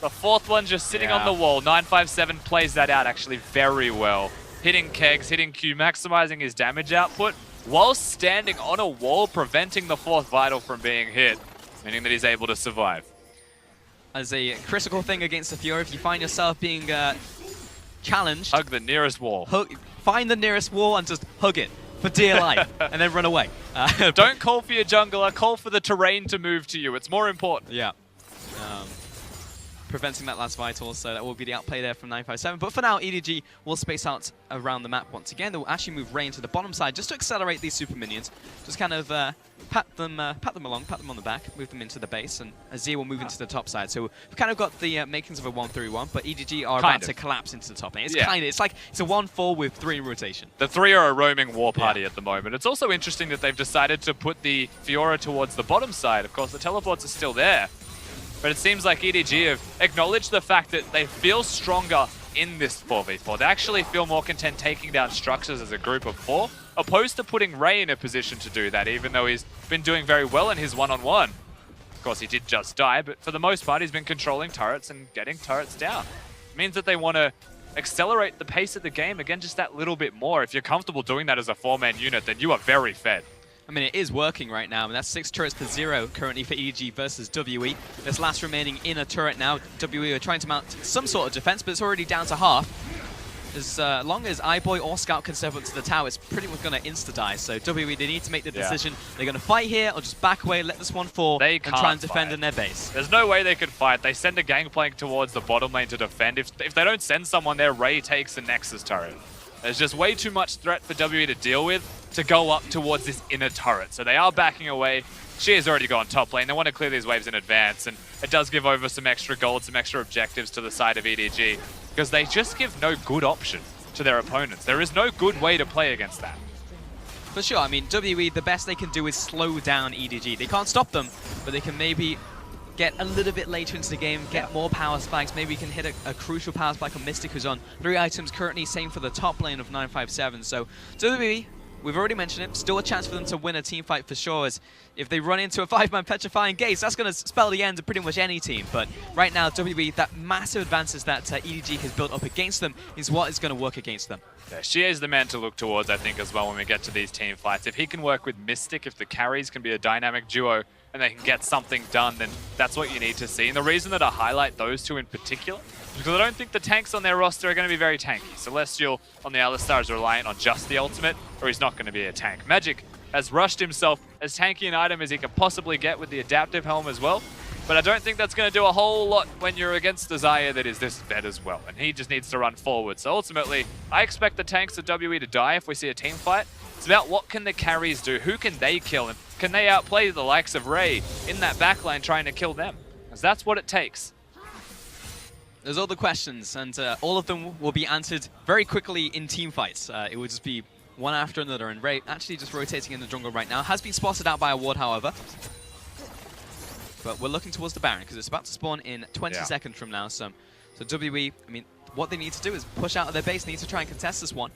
S2: The fourth one just sitting on the wall. 957 plays that out actually very well. Hitting kegs, hitting Q, maximizing his damage output, while standing on a wall, preventing the fourth vital from being hit, meaning that he's able to survive.
S1: As a critical thing against the Fiora, if you find yourself being challenged...
S2: Hug the nearest wall.
S1: Find the nearest wall and just hug it for dear life, and then run away.
S2: Don't call for your jungler, call for the terrain to move to you. It's more important.
S1: Yeah. Preventing that last vital, so that will be the outplay there from 957. But for now, EDG will space out around the map once again. They will actually move Ray into the bottom side just to accelerate these super minions. Just kind of pat them along, pat them on the back, move them into the base, and Azir will move into the top side. So we've kind of got the makings of a 1-3-1, but EDG are about to collapse into the top lane. It's it's like it's a 1-4 with 3 in rotation.
S2: The 3 are a roaming war party at the moment. It's also interesting that they've decided to put the Fiora towards the bottom side. Of course, the teleports are still there. But it seems like EDG have acknowledged the fact that they feel stronger in this 4v4. They actually feel more content taking down structures as a group of 4, opposed to putting Ray in a position to do that, even though he's been doing very well in his one-on-one. Of course, he did just die, but for the most part, he's been controlling turrets and getting turrets down. It means that they want to accelerate the pace of the game, again, just that little bit more. If you're comfortable doing that as a 4-man unit, then you are very fed.
S1: I mean, it is working right now, and that's 6 turrets to 0 currently for EDG versus WE. This last remaining inner turret now. WE are trying to mount some sort of defense, but it's already down to half. As long as iBoy or Scout can step up to the tower, it's pretty much going to insta-die. So WE, they need to make the decision. They're going to fight here or just back away, let this one fall, and try and defend in their base.
S2: There's no way they could fight. They send a gangplank towards the bottom lane to defend. If they don't send someone there, Ray takes the Nexus turret. There's just way too much threat for WE to deal with to go up towards this inner turret. So they are backing away. She has already gone top lane. They want to clear these waves in advance, and it does give over some extra gold, some extra objectives to the side of EDG, because they just give no good option to their opponents. There is no good way to play against that.
S1: For sure. I mean, WE, the best they can do is slow down EDG. They can't stop them, but they can maybe get a little bit later into the game, get more power spikes. Maybe we can hit a crucial power spike on Mystic, who's on 3 items currently, same for the top lane of 957. So WWE, we've already mentioned it, still a chance for them to win a team fight for sure, as if they run into a 5-man petrifying gaze, that's going to spell the end of pretty much any team. But right now, WWE, that massive advances that EDG has built up against them is what is going to work against them.
S2: Yeah, she is the man to look towards, I think, as well, when we get to these team fights. If he can work with Mystic, if the carries can be a dynamic duo, and they can get something done, then that's what you need to see. And the reason that I highlight those two in particular is because I don't think the tanks on their roster are going to be very tanky. Celestial on the Alistar is reliant on just the ultimate, or he's not going to be a tank. Magic has rushed himself as tanky an item as he can possibly get with the adaptive helm as well. But I don't think that's going to do a whole lot when you're against a Xayah that is this fed as well. And he just needs to run forward. So ultimately, I expect the tanks of WE to die if we see a team fight. It's about what can the carries do, who can they kill, and can they outplay the likes of Ray in that backline trying to kill them? Because that's what it takes.
S1: There's all the questions, and all of them will be answered very quickly in team fights. It will just be one after another, and Ray actually just rotating in the jungle right now. Has been spotted out by a ward, however. But we're looking towards the Baron, because it's about to spawn in 20 seconds from now. So WE, I mean, what they need to do is push out of their base, need to try and contest this one.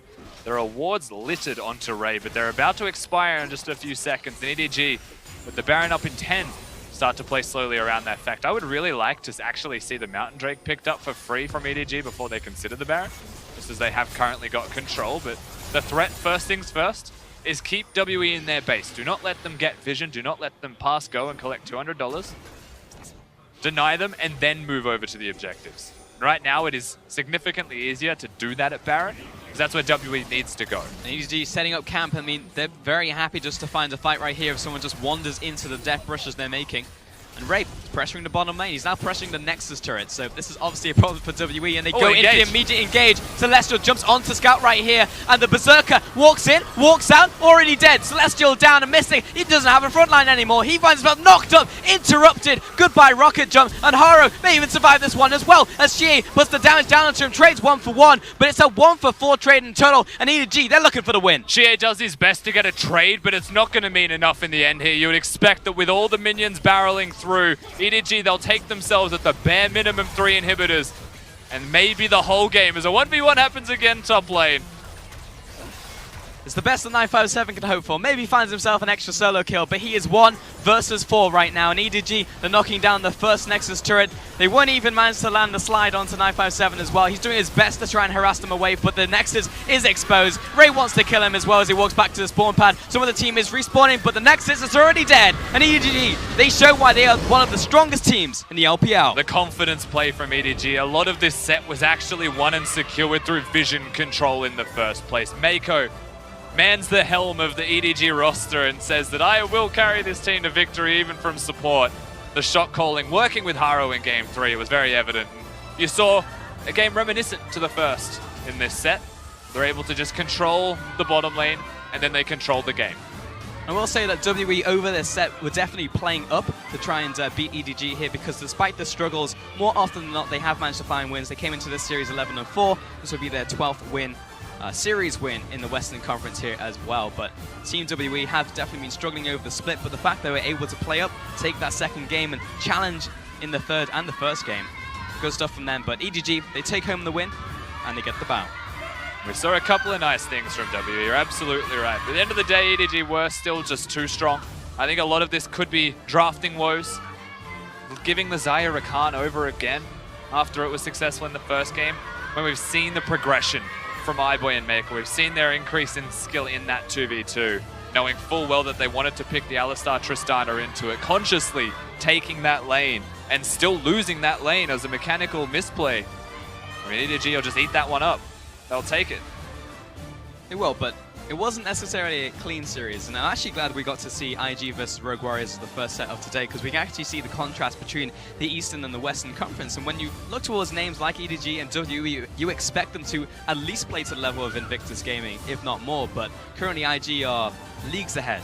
S2: There are wards littered onto Ray, but they're about to expire in just a few seconds. And EDG, with the Baron up in 10, start to play slowly around that fact. I would really like to actually see the Mountain Drake picked up for free from EDG before they consider the Baron, just as they have currently got control. But the threat, first things first, is keep WE in their base. Do not let them get vision. Do not let them pass go and collect $200. Deny them and then move over to the objectives. Right now, it is significantly easier to do that at Baron because that's where WE needs to go.
S1: And EDG setting up camp. I mean, they're very happy just to find a fight right here if someone just wanders into the death rushes they're making. And Ray pressuring the bottom lane. He's now pressuring the Nexus turret. So this is obviously a problem for WE. And they go into the immediate engage. Celestial jumps onto Scout right here. And the Berserker walks in, walks out, already dead. Celestial down and missing. He doesn't have a front line anymore. He finds himself knocked up, interrupted. Goodbye Rocket Jump. And Haro may even survive this one as well. As Shie puts the damage down onto him. Trades 1 for 1. But it's a 1 for 4 trade in total. And EDG, they're looking for the win.
S2: Shie does his best to get a trade, but it's not going to mean enough in the end here. You would expect that with all the minions barreling through, EDG, they'll take themselves at the bare minimum 3 inhibitors. And maybe the whole game as a 1v1 happens again top lane.
S1: It's the best that 957 can hope for. Maybe he finds himself an extra solo kill, but he is 1 versus 4 right now. And EDG, they're knocking down the first Nexus turret. They won't even manage to land the slide onto 957 as well. He's doing his best to try and harass them away, but the Nexus is exposed. Ray wants to kill him as well as he walks back to the spawn pad. Some of the team is respawning, but the Nexus is already dead. And EDG, they show why they are one of the strongest teams in the LPL.
S2: The confidence play from EDG. A lot of this set was actually won and secured through vision control in the first place. Mako mans the helm of the EDG roster and says that I will carry this team to victory even from support. The shot calling, working with Haro in Game 3 was very evident. You saw a game reminiscent to the first in this set. They're able to just control the bottom lane and then they control the game.
S1: I will say that WE over this set were definitely playing up to try and beat EDG here because despite the struggles, more often than not they have managed to find wins. They came into this series 11-4. This would be their 12th win. Series win in the Western Conference here as well, but Team WE have definitely been struggling over the split, but the fact they were able to play up, take that second game and challenge in the third and the first game, good stuff from them. But EDG, they take home the win and they get the bow.
S2: We saw a couple of nice things from WE, you're absolutely right. But at the end of the day, EDG were still just too strong. I think a lot of this could be drafting woes, giving the Xayah Rakan over again after it was successful in the first game, when we've seen the progression from iBoy and Mako. We've seen their increase in skill in that 2v2, knowing full well that they wanted to pick the Alistar Tristana into it, consciously taking that lane and still losing that lane as a mechanical misplay. I mean, EDG will just eat that one up. They'll take it.
S1: They will, but it wasn't necessarily a clean series, and I'm actually glad we got to see IG versus Rogue Warriors as the first set of today, because we can actually see the contrast between the Eastern and the Western Conference. And when you look towards names like EDG and WE, you expect them to at least play to the level of Invictus Gaming, if not more, but currently IG are leagues ahead.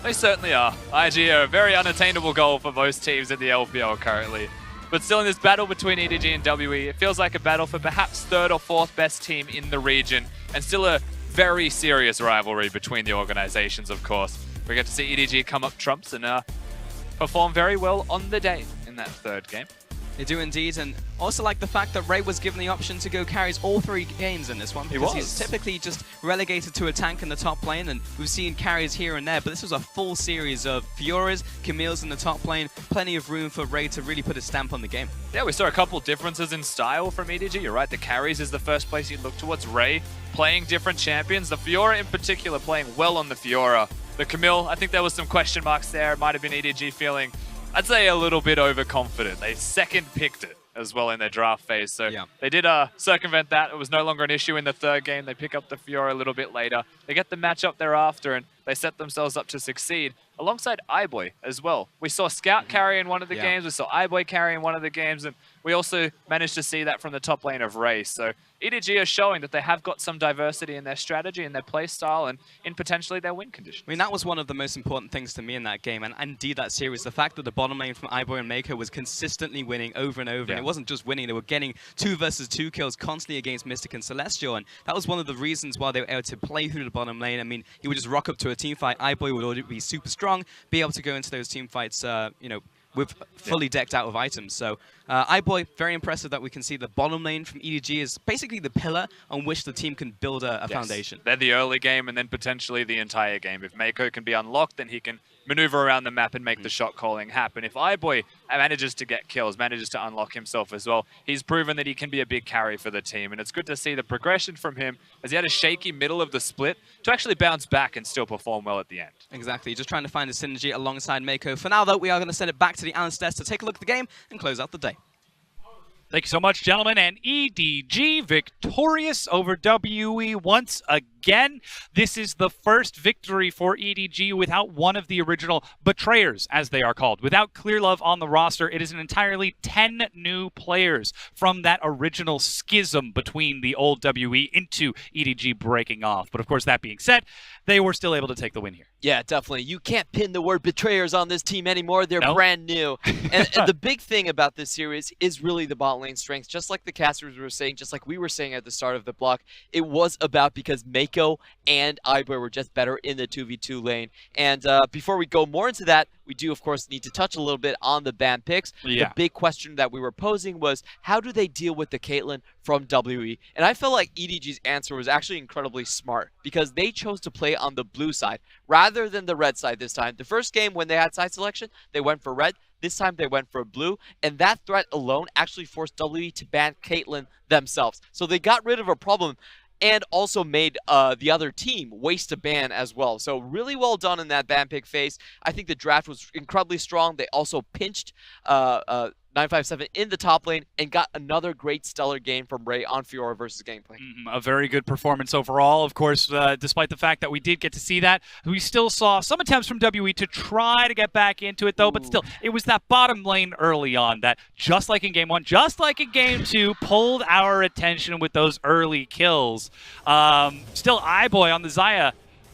S2: They certainly are. IG are a very unattainable goal for most teams in the LPL currently. But still in this battle between EDG and WE, it feels like a battle for perhaps 3rd or 4th best team in the region, and still a very serious rivalry between the organizations, of course. We get to see EDG come up trumps and perform very well on the day in that 3rd game.
S1: They do indeed, and also like the fact that Ray was given the option to go carries all 3 games in this one, because he's typically just relegated to a tank in the top lane, and we've seen carries here and there, but this was a full series of Fioras, Camille's in the top lane, plenty of room for Ray to really put his stamp on the game.
S2: Yeah, we saw a couple differences in style from EDG. You're right, the carries is the first place you look towards. Ray playing different champions, the Fiora in particular playing well on the Fiora. The Camille, I think there was some question marks there. It might have been EDG feeling, I'd say, a little bit overconfident. They second picked it as well in their draft phase. So they did circumvent that. It was no longer an issue in the 3rd game. They pick up the Fiora a little bit later. They get the matchup thereafter, and they set themselves up to succeed alongside iBoy as well. We saw Scout carry in one of the games. We saw iBoy carry in one of the games, and we also managed to see that from the top lane of Ray. So EDG are showing that they have got some diversity in their strategy and their play style and in potentially their win conditions.
S1: I mean, that was one of the most important things to me in that game, and indeed that series, the fact that the bottom lane from iBoy and Mako was consistently winning over and over. And it wasn't just winning, they were getting 2 versus 2 kills constantly against Mystic and Celestial, and that was one of the reasons why they were able to play through the bottom lane. I mean, he would just rock up to a team fight, iBoy would already be super strong, be able to go into those team fights, you know, with fully decked out with items. So iBoy, very impressive that we can see the bottom lane from EDG is basically the pillar on which the team can build a foundation.
S2: They're the early game and then potentially the entire game. If Mako can be unlocked, then he can maneuver around the map and make the shot calling happen. If iBoy manages to get kills, manages to unlock himself as well, he's proven that he can be a big carry for the team. And it's good to see the progression from him as he had a shaky middle of the split to actually bounce back and still perform well at the end.
S1: Exactly, just trying to find a synergy alongside Mako. For now, though, we are going to send it back to the analyst desk to take a look at the game and close out the day.
S3: Thank you so much, gentlemen. And EDG victorious over WE once again. This is the first victory for EDG without one of the original betrayers, as they are called. Without Clearlove on the roster, it is an entirely 10 new players from that original schism between the old WE into EDG breaking off. But of course, that being said, they were still able to take the win here.
S4: Yeah, definitely. You can't pin the word betrayers on this team anymore. They're brand new. And the big thing about this series is really the bot lane strength. Just like the casters were saying, just like we were saying at the start of the block, it was about because Mako and iBoy were just better in the 2v2 lane. And before we go more into that, we do, of course, need to touch a little bit on the ban picks.
S3: Yeah.
S4: The big question that we were posing was, how do they deal with the Caitlyn from WE? And I felt like EDG's answer was actually incredibly smart because they chose to play on the blue side rather than the red side this time. The first game when they had side selection, they went for red. This time they went for blue, and that threat alone actually forced WE to ban Caitlyn themselves. So they got rid of a problem and also made the other team waste a ban as well. So really well done in that ban pick phase. I think the draft was incredibly strong. They also pinched 957 in the top lane and got another great stellar game from Ray on Fiora versus gameplay.
S3: A very good performance overall. Of course, despite the fact that we did get to see that, we still saw some attempts from WE to try to get back into it, though. But still, it was that bottom lane early on that, just like in Game 1, just like in Game 2, pulled our attention with those early kills. Still, iBoy on the Xayah,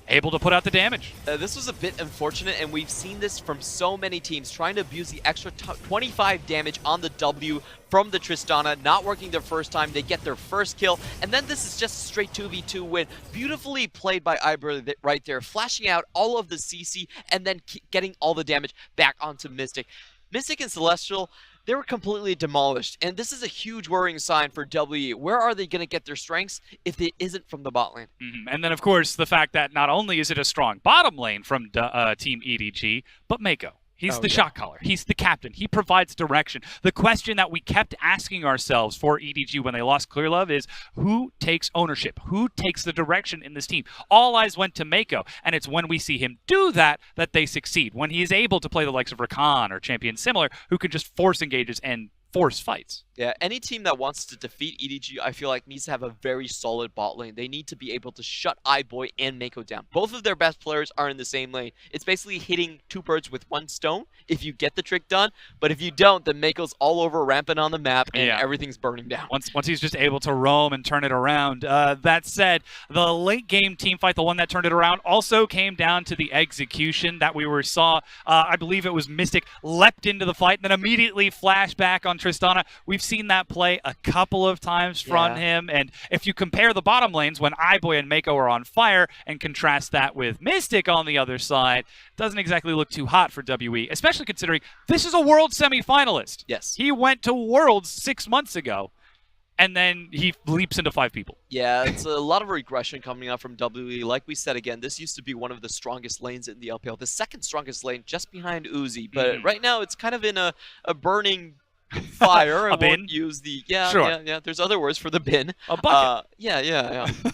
S3: able to put out the damage.
S4: This was a bit unfortunate, and we've seen this from so many teams trying to abuse the extra 25 damage on the W from the Tristana, not working their first time. They get their first kill, and then this is just a straight 2v2 win. Beautifully played by Iber right there, flashing out all of the CC and then getting all the damage back onto Mystic. Mystic and Celestial, they were completely demolished, and this is a huge worrying sign for WE. Where are they going to get their strengths if it isn't from the bot lane?
S3: And then, of course, the fact that not only is it a strong bottom lane from Team EDG, but Mako. He's the shot caller. He's the captain. He provides direction. The question that we kept asking ourselves for EDG when they lost Clearlove is, who takes ownership? Who takes the direction in this team? All eyes went to Mako, and it's when we see him do that that they succeed. When he is able to play the likes of Rakan or champions similar, who can just force engages and force fights.
S4: Yeah, any team that wants to defeat EDG, I feel like, needs to have a very solid bot lane. They need to be able to shut iBoy and Mako down. Both of their best players are in the same lane. It's basically hitting two birds with one stone if you get the trick done, but if you don't, then Mako's all over rampant on the map and everything's burning down.
S3: Once he's just able to roam and turn it around. That said, the late game team fight, the one that turned it around, also came down to the execution that we saw. I believe it was Mystic leapt into the fight and then immediately flashed back on Tristana. We've seen that play a couple of times from him, and if you compare the bottom lanes when iBoy and Mako are on fire and contrast that with Mystic on the other side, doesn't exactly look too hot for WE, especially considering this is a World semi-finalist.
S4: Yes.
S3: He went to Worlds 6 months ago, and then he leaps into 5 people.
S4: Yeah, it's a lot of regression coming up from WE. Like we said again, this used to be one of the strongest lanes in the LPL, the second strongest lane just behind Uzi, but right now it's kind of in a burning fire.
S3: A bin?
S4: Use the there's other words for the bin.
S3: A bucket.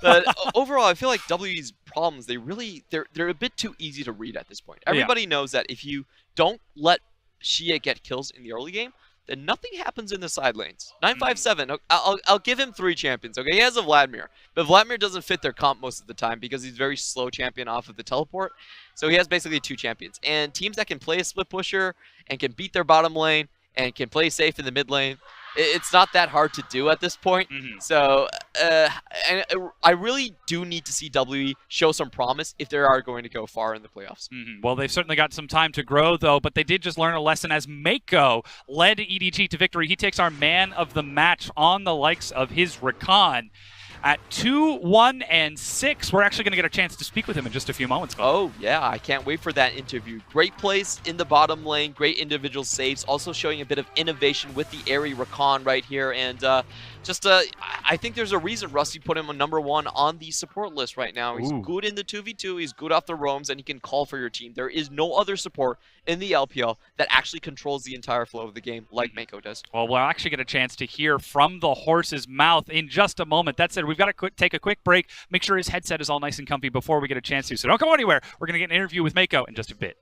S4: But overall, I feel like WE's problems, they're a bit too easy to read at this point. Everybody knows that if you don't let Shia get kills in the early game, then nothing happens in the side lanes. 957, I'll give him 3 champions, okay? He has a Vladimir, but Vladimir doesn't fit their comp most of the time because he's very slow champion off of the teleport. So he has basically 2 champions. And teams that can play a split pusher and can beat their bottom lane and can play safe in the mid lane, it's not that hard to do at this point. So I really do need to see WE show some promise if they are going to go far in the playoffs.
S3: Well, they've certainly got some time to grow, though, but they did just learn a lesson as Mako led EDG to victory. He takes our man of the match on the likes of his Rakan. At 2-1-6, we're actually going to get a chance to speak with him in just a few moments.
S4: Oh, yeah, I can't wait for that interview. Great plays in the bottom lane, great individual saves, also showing a bit of innovation with the airy Rakan right here. And I think there's a reason Rusty put him on #1 on the support list right now. He's good in the 2v2, he's good off the roams, and he can call for your team. There is no other support in the LPL that actually controls the entire flow of the game like Mako does.
S3: Well, we'll actually get a chance to hear from the horse's mouth in just a moment. That said, we've got to take a quick break, make sure his headset is all nice and comfy before we get a chance to. So don't go anywhere. We're going to get an interview with Mako in just a bit.